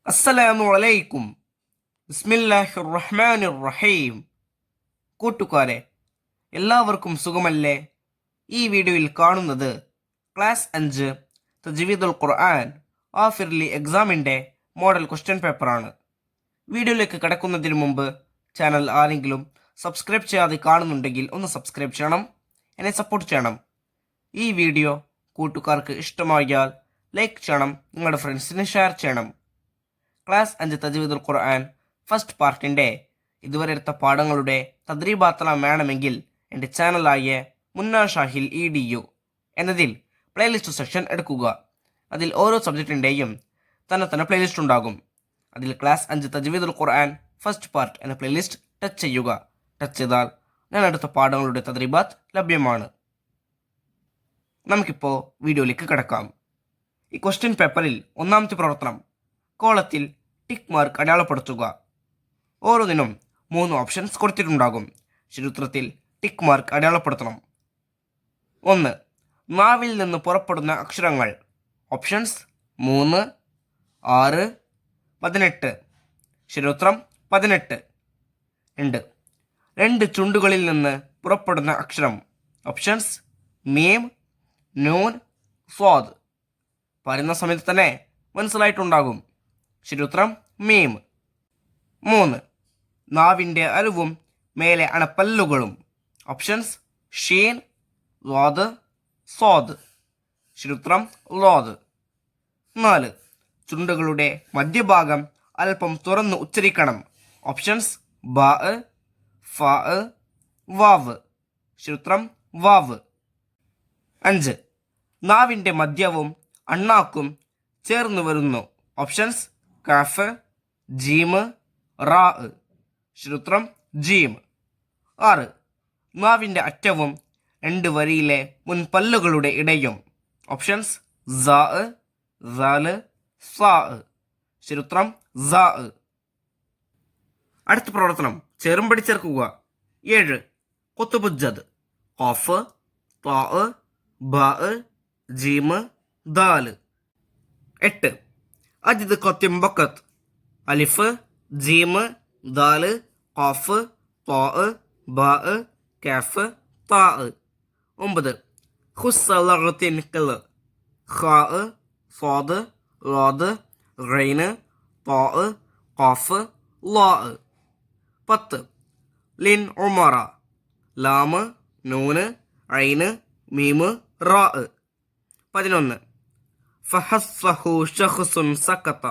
അസ്സലാമു അലൈക്കും. ബിസ്മില്ലാഹിർ റഹ്മാനിർ റഹീം. കൂട്ടുകാരെ, എല്ലാവർക്കും സുഖമല്ലേ? ഈ വീഡിയോയിൽ കാണുന്നത് ക്ലാസ് 5 തജ്വീദുൽ ഖുർആൻ ആഫിർലി എക്സാമിൻ്റെ മോഡൽ ക്വസ്റ്റ്യൻ പേപ്പറാണ്. വീഡിയോയിലേക്ക് കടക്കുന്നതിന് മുമ്പ് ചാനൽ ആരെങ്കിലും സബ്സ്ക്രൈബ് ചെയ്യാതെ കാണുന്നുണ്ടെങ്കിൽ ഒന്ന് സബ്സ്ക്രൈബ് ചെയ്യണം, എന്നെ സപ്പോർട്ട് ചെയ്യണം. ഈ വീഡിയോ കൂട്ടുകാർക്ക് ഇഷ്ടമായാൽ ലൈക്ക് ചെയ്യണം, നിങ്ങളുടെ ഫ്രണ്ട്സിന് ഷെയർ ചെയ്യണം. ക്ലാസ് 5 തജ്വീദുൽ ഖുർആൻ ഫസ്റ്റ് പാർട്ടിൻ്റെ ഇതുവരെ എടുത്ത പാഠങ്ങളുടെ തദ്രീബാത്തെല്ലാം വേണമെങ്കിൽ എൻ്റെ ചാനലായ മുന്ന ഷാഹിൽ EDU എന്നതിൽ പ്ലേലിസ്റ്റ് സെക്ഷൻ എടുക്കുക. അതിൽ ഓരോ സബ്ജക്റ്റിൻ്റെയും തന്നെ പ്ലേലിസ്റ്റ് ഉണ്ടാകും. അതിൽ ക്ലാസ് 5 തജ്വീദുൽ ഖുർആൻ ഫസ്റ്റ് പാർട്ട് എന്ന പ്ലേലിസ്റ്റ് ടച്ച് ചെയ്യുക. ടച്ച് ചെയ്താൽ ഞാൻ എടുത്ത പാഠങ്ങളുടെ തദ്രീബാത്ത് ലഭ്യമാണ്. നമുക്കിപ്പോൾ വീഡിയോയിലേക്ക് കിടക്കാം. ഈ ക്വസ്റ്റ്യൻ പേപ്പറിൽ ഒന്നാമത്തെ പ്രവർത്തനം കോളത്തിൽ ടിക്ക് മാർക്ക് അടയാളപ്പെടുത്തുക. ഓരോന്നിനും 3 ഓപ്ഷൻസ് കൊടുത്തിട്ടുണ്ടാകും. ശരിയുത്തരത്തിൽ ടിക്ക് മാർക്ക് അടയാളപ്പെടുത്തണം. 1. നാവിൽ നിന്ന് പുറപ്പെടുന്ന അക്ഷരങ്ങൾ. ഓപ്ഷൻസ് 3, 6, 18. ശരിയുത്തരം 18. 2. 2 ചുണ്ടുകളിൽ നിന്ന് പുറപ്പെടുന്ന അക്ഷരം. ഓപ്ഷൻസ് മീം, നൂൻ, സ്വാദ്. പറയുന്ന സമയത്ത് തന്നെ മനസ്സിലായിട്ടുണ്ടാകും. ശരിയുത്തരം മീം. 3. നാവിൻ്റെ അരുവും മേലെ അണപ്പല്ലുകളും. ഓപ്ഷൻസ് ഷീൻ, ളാദ്, സ്വാദ്. ശരിയുത്തരം ളാദ്. 4. ചുണ്ടുകളുടെ മധ്യഭാഗം അല്പം തുറന്ന് ഉച്ചരിക്കണം. ഓപ്ഷൻസ് ബാ, ഫാ, വാവ്. ശരിയുത്തരം വാവ്. 5. നാവിൻ്റെ മധ്യവും അണ്ണാക്കും ചേർന്ന് വരുന്നു. ഓപ്ഷൻസ് കാഫ്, ജീം, റാ. ശരിയുത്തരം ജീം. 6. നാവിൻ്റെ അറ്റവും 2 വരിയിലെ മുൻപല്ലുകളുടെ ഇടയും. ഓപ്ഷൻസ് സാ, സാല്, സാ. ശരിയുത്തരം സാ. അടുത്ത പ്രവർത്തനം ചേരുംപടി ചേർക്കുക. 7. കൊത്തുബുജ്ജദ്. ഖാഫ്, താ, ബാ, ജീം, ദാല്. 8. അജിദ് ഖത്തിം ബക്കത്ത്. അലിഫ്, ജീം, ദാല്, ഖാഫ്, താ, ബാ, കാഫ്, താ. 9. ഖുസ്സ ലഗത്തിൻ ഖിൽ. ഖാ, സ്വാദ്, ളാദ്, ഗൈന്, താ, ഖാഫ്, ലാ. 10. ലിൻ ഉമറ. ലാം, നൂന്, ഐന്, മീം, റാ. 11. ഫഹസ്സഹു ശഖ്സുൻ സക്കത.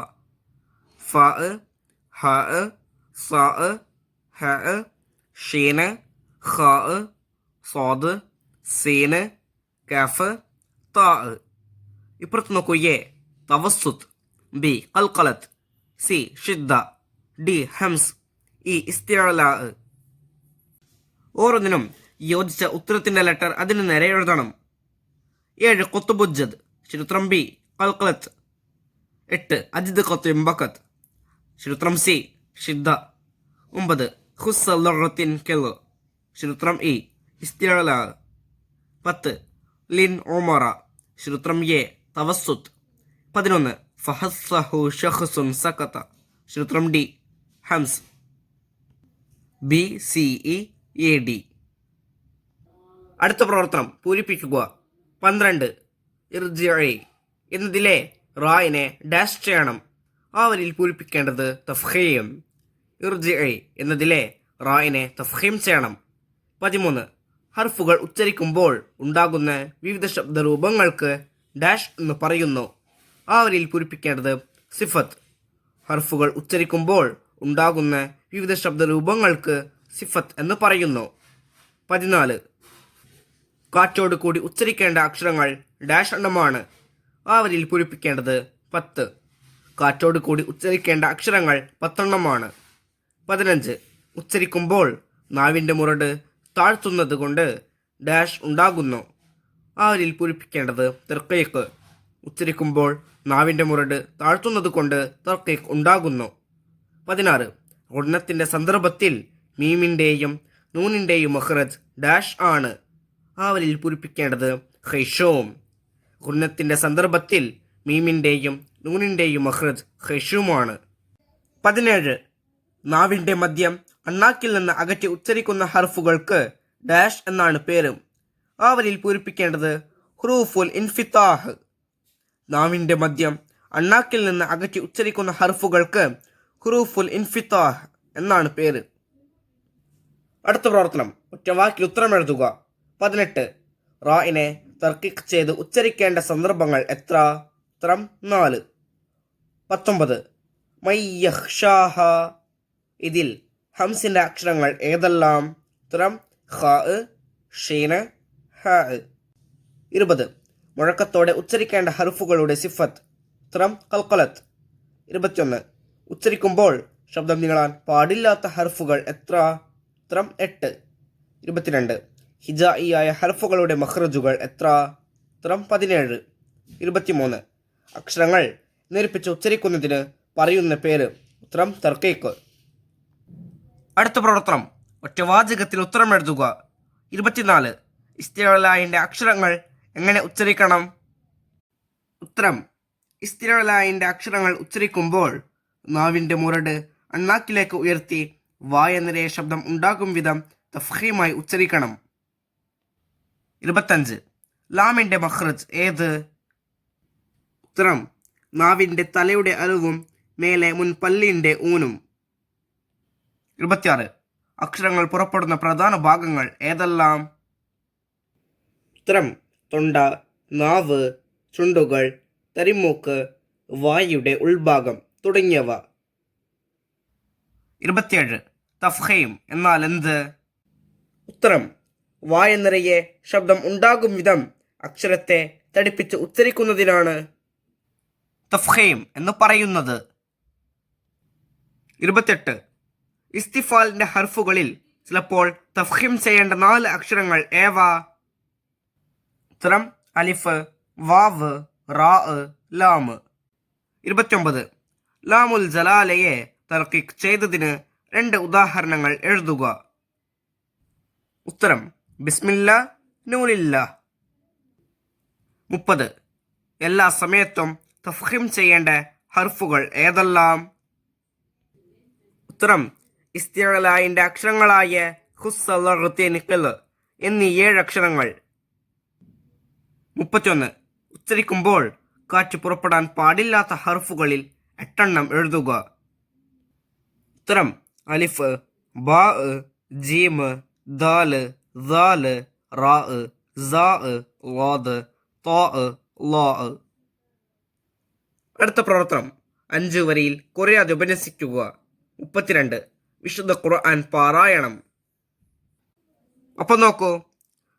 ഫാ, ഹാ, സാ, ഹ, ഷീന്, ഖാ, സ്വാദ്, സീന്, കാഫ്, താ. ഇപ്പുറത്ത് നോക്കൂ. എ തവസ്സുത്ത്, ബി ഖൽഖലത്ത്, സി ഷിദ്ദ, ഡി ഹംസ്, ഇ ഇസ്തിഅലാ. ഓരോന്നിനും യോജിച്ച ഉത്തരത്തിൻ്റെ ലെറ്റർ അതിന് നേരെ എഴുതണം. 7. കൊത്തുബുജ്ജദ്. ശരിയുത്തരം ബി ഖൽഖലത്ത്. 8. അജിദ് ഖത്തിം ബക്കത്ത്. ശരിയുത്തരം സി ഷിദ്ദ. 9. ഖുസ്സ ലഗത്തിൻ ഖിൽ. ശരിയുത്തരം ഇ ഇസ്തിഅലാ. 10. ലിൻ ഉമറ. ശരിയുത്തരം എ തവസ്സുത്ത്. 11. ഫഹസ്സഹു ശഖ്സുൻ സക്കത. ശരിയുത്തരം ഡി ഹംസ്. B, C, E, A, D. അടുത്ത പ്രവർത്തനം പൂരിപ്പിക്കുക. 12. ഇർജിഇ എന്നതിലെ റായിനെ ഡാഷ് ചെയ്യണം. ആ വരിയിൽ പൂരിപ്പിക്കേണ്ടത് തഫ്ഖീം. ഇർജിഇ എന്നതിലെ റായിനെ തഫ്ഖീം ചെയ്യണം. 13. ഹർഫുകൾ ഉച്ചരിക്കുമ്പോൾ ഉണ്ടാകുന്ന വിവിധ ശബ്ദരൂപങ്ങൾക്ക് ഡാഷ് എന്ന് പറയുന്നു. ആ വരിയിൽ പൂരിപ്പിക്കേണ്ടത് സിഫത്ത്. ഹർഫുകൾ ഉച്ചരിക്കുമ്പോൾ ഉണ്ടാകുന്ന വിവിധ ശബ്ദരൂപങ്ങൾക്ക് സിഫത്ത് എന്ന് പറയുന്നു. 14. കാറ്റോട് കൂടി ഉച്ചരിക്കേണ്ട അക്ഷരങ്ങൾ ഡാഷ് എണ്ണമാണ്. ആ വരിയിൽ പൂരിപ്പിക്കേണ്ടത് 10. കാറ്റോട് കൂടി ഉച്ചരിക്കേണ്ട അക്ഷരങ്ങൾ 10 എണ്ണമാണ്. 15. ഉച്ചരിക്കുമ്പോൾ നാവിൻ്റെ മുരട് താഴ്ത്തുന്നത് കൊണ്ട് ഡാഷ് ഉണ്ടാകുന്നു. ആ വരിയിൽ പൂരിപ്പിക്കേണ്ടത് തർക്കീഖ്. ഉച്ചരിക്കുമ്പോൾ നാവിൻ്റെ മുരട് താഴ്ത്തുന്നത് കൊണ്ട് തർക്കീഖ് ഉണ്ടാകുന്നു. 16. ഗുണത്തിൻ്റെ സന്ദർഭത്തിൽ മീമിൻ്റെയും നൂനിൻ്റെയും മഖ്റജ് ഡാഷ് ആണ്. ആ വരിയിൽ പൂരിപ്പിക്കേണ്ടത് ഖൈഷൂം. ഗുണത്തിൻ്റെ സന്ദർഭത്തിൽ മീമിൻ്റെയും നൂനിൻ്റെയും മഖ്റജ് ഖൈഷൂമാണ്. 17. നാവിൻ്റെ മദ്യം അണ്ണാക്കിൽ നിന്ന് അകറ്റി ഉച്ചരിക്കുന്ന ഹർഫുകൾക്ക് ഡാഷ് എന്നാണ് പേര്. ആ വരിയിൽ പൂരിപ്പിക്കേണ്ടത് ഹുറൂഫുൽ ഇൻഫിത്താഹ്. നാവിൻ്റെ മദ്യം അണ്ണാക്കിൽ നിന്ന് അകറ്റി ഉച്ചരിക്കുന്ന ഹർഫുകൾക്ക് ഹുറൂഫുൽ ഇൻഫിത്താഹ് എന്നാണ് പേര്. അടുത്ത പ്രവർത്തനം, ഒറ്റവാക്കിൽ ഉത്തരം എഴുതുക. 18. റായിനെ തർക്കിഖ് ചെയ്ത് ഉച്ചരിക്കേണ്ട സന്ദർഭങ്ങൾ എത്ര? ഉത്തരം 4. 19. മയ്യഹ്ഷാഹ. ഇതിൽ ഹംസിന്റെ അക്ഷരങ്ങൾ ഏതെല്ലാം? ഉത്തരം ഖാ, ഷീന്, ഹാ. 20. മുഴക്കത്തോടെ ഉച്ചരിക്കേണ്ട ഹർഫുകളുടെ സിഫത്ത്. ഉത്തരം ഖൽഖലത്ത്. 21. ഉച്ചരിക്കുമ്പോൾ ശബ്ദം നീളാൻ പാടില്ലാത്ത ഹർഫുകൾ എത്ര? ഉത്തരം 8. 22. ഹിജായിയായ ഹർഫുകളുടെ മഖ്റജുകൾ എത്ര? ഉത്തരം 17. 23. അക്ഷരങ്ങൾ നേർപ്പിച്ച് ഉച്ചരിക്കുന്നതിന് പറയുന്ന പേര്. ഉത്തരം തർക്കീഖ്. അടുത്ത പ്രവർത്തനം, ഒറ്റവാചകത്തിൽ ഉത്തരം എഴുതുക. 24. ഇസ്തിഅലായിന്റെ അക്ഷരങ്ങൾ എങ്ങനെ ഉച്ചരിക്കണം? ഉത്തരം, ഇസ്തിഅലായിന്റെ അക്ഷരങ്ങൾ ഉച്ചരിക്കുമ്പോൾ നാവിൻ്റെ മുരട് അണ്ണാക്കിലേക്ക് ഉയർത്തി വായ നിറയെ ശബ്ദം ഉണ്ടാകും വിധം തഫ്ഖീമായി ഉച്ചരിക്കണം. 25. ലാമിന്റെ മഖ്റജ് ഏത്? ഉത്തരം, നാവിൻ്റെ തലയുടെ അരുവും മേലെ മുൻപല്ലിൻ്റെ ഊനും. 26. അക്ഷരങ്ങൾ പുറപ്പെടുന്ന പ്രധാന ഭാഗങ്ങൾ ഏതെല്ലാം? ഉത്തരം, തൊണ്ട, നാവ്, ചുണ്ടുകൾ, തരിമൂക്ക്, വായുടെ ഉൾഭാഗം തുടങ്ങിയവ. 27. തഫ്ഖീം എന്നാൽ എന്ത്? ഉത്തരം, വായ നിറയെ ശബ്ദം ഉണ്ടാകും വിധം അക്ഷരത്തെ തടിപ്പിച്ച് ഉച്ചരിക്കുന്നതിനാണ് തഫ്ഖീം എന്ന് പറയുന്നത്. 28. ഇസ്തിഫാലിന്റെ ഹർഫുകളിൽ ചിലപ്പോൾ തഫ്ഖീം ചെയ്യേണ്ട 4 അക്ഷരങ്ങൾ ഏവ? ഉത്തരം, അലിഫ്, വാവ്, റാ, ലാം. 29. ലാമുൽ ജലാലയെ തർക്കീഖ് ചെയ്തതിന് 2 ഉദാഹരണങ്ങൾ എഴുതുക. ഉത്തരം, ബിസ്മില്ലാ, നൂനില്ലാ. 30. എല്ലാ സമയത്തും തഫ്ഖീം ചെയ്യേണ്ട ഹർഫുകൾ ഏതെല്ലാം? ഉത്തരം, ഇസ്തിഅലായിന്റെ അക്ഷരങ്ങളായ ഖുസ്സ, ലഗ്ത്, നിഖൽ എന്നീ 7 അക്ഷരങ്ങൾ. 31. ഉച്ചരിക്കുമ്പോൾ കാറ്റ് പുറപ്പെടാൻ പാടില്ലാത്ത ഹർഫുകളിൽ 8 എണ്ണം എഴുതുക. ഉത്തരം, അലിഫ്, ബാ, ജീം, ദാൽ, ദാൽ, റാ, സാ, ളാദ്, താ, ലാ. അടുത്ത പ്രവർത്തനം, 5 വരിയിൽ കുറയാതെ ഉപന്യസിക്കുക. 32. വിശുദ്ധ ഖുർആൻ പാരായണം. അപ്പം നോക്കൂ,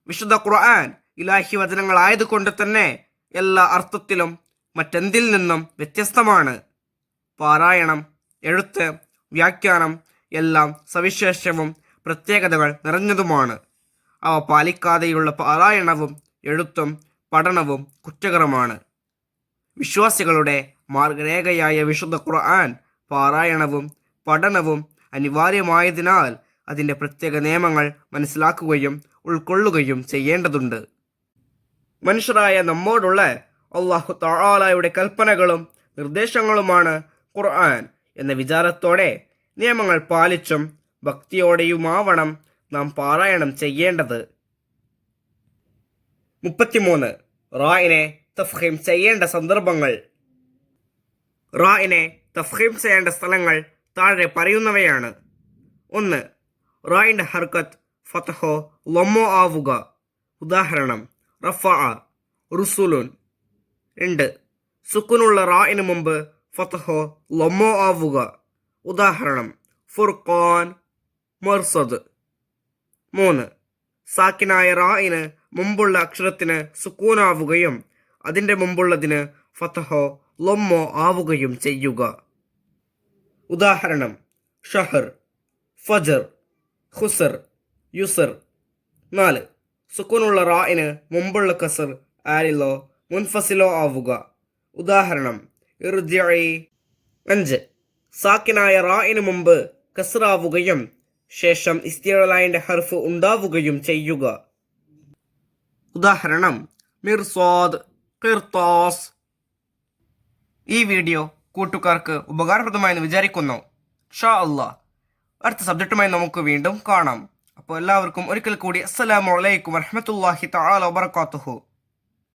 വിശുദ്ധ ഖുർആൻ ഇലാഹി വചനങ്ങളായതുകൊണ്ട് തന്നെ എല്ലാ അർത്ഥത്തിലും മറ്റെന്തിൽ നിന്നും വ്യത്യസ്തമാണ്. പാരായണം, എഴുത്ത്, വ്യാഖ്യാനം എല്ലാം സവിശേഷവും പ്രത്യേകതകൾ നിറഞ്ഞതുമാണ്. അവ പാലിക്കാതെയുള്ള പാരായണവും എഴുത്തും പഠനവും കുറ്റകരമാണ്. വിശ്വാസികളുടെ മാർഗരേഖയായ വിശുദ്ധ ഖുർആൻ പാരായണവും പഠനവും അനിവാര്യമായതിനാൽ അതിൻ്റെ പ്രത്യേക നിയമങ്ങൾ മനസ്സിലാക്കുകയും ഉൾക്കൊള്ളുകയും ചെയ്യേണ്ടതുണ്ട്. മനുഷ്യരായ നമ്മോടുള്ള അല്ലാഹു തആലയുടെ കൽപ്പനകളും നിർദ്ദേശങ്ങളുമാണ് ഖുർആൻ എന്ന വിചാരത്തോടെ നിയമങ്ങൾ പാലിച്ചും ഭക്തിയോടെയുമാവണം നാം പാരായണം ചെയ്യേണ്ടത്. 33. റായിനെ തഫ്ഖീം ചെയ്യേണ്ട സന്ദർഭങ്ങൾ. റായിനെ തഫ്ഖീം ചെയ്യേണ്ട സ്ഥലങ്ങൾ താഴെ പറയുന്നവയാണ്. 1. റായിൻ്റെ ഹർക്കത്ത് ഫതഹോ ലമ്മോ ആവുക. ഉദാഹരണം, റഫഅ, റുസുലുൻ. 2. സുക്കുനുള്ള റായിന് മുമ്പ് ഫതഹോ ലമ്മോ ആവുക. ഉദാഹരണം, ഫുർഖാൻ, മർസദ്. 3. സാക്കിനായ റായിന് മുമ്പുള്ള അക്ഷരത്തിന് സുക്കൂനാവുകയും അതിൻ്റെ മുമ്പുള്ളതിന് ഫതഹോ ലമ്മോ ആവുകയും ചെയ്യുക. ഉദാഹരണം, ഷഹർ, ഫജർ, ഖുസർ, യുസർ. 4. സുക്കൂനുള്ള റായിന് മുമ്പുള്ള കസർ ആരിലോ മുൻഫസിലോ ആവുക. ഉദാഹരണം, ഇർജിഇ. 5. സാക്കിനായ റായിന് മുമ്പ് കസ്റാവുകയും ശേഷം ഇസ്തിഅലായിന്റെ ഹർഫ് ഉണ്ടാവുകയും ചെയ്യുക. ഉദാഹരണം, മിർസാദ്, ഖിർത്താസ്. ഈ വീഡിയോ കൂട്ടുകാർക്ക് ഉപകാരപ്രദമായെന്ന് വിചാരിക്കുന്നു. ഷാ അള്ളാഹ്. അടുത്ത സബ്ജക്റ്റുമായി നമുക്ക് വീണ്ടും കാണാം. അപ്പോൾ എല്ലാവർക്കും ഒരിക്കൽ കൂടി അസ്സലാമു അലൈക്കും വറഹ്മത്തുള്ളാഹി തആല വബറകാതുഹു.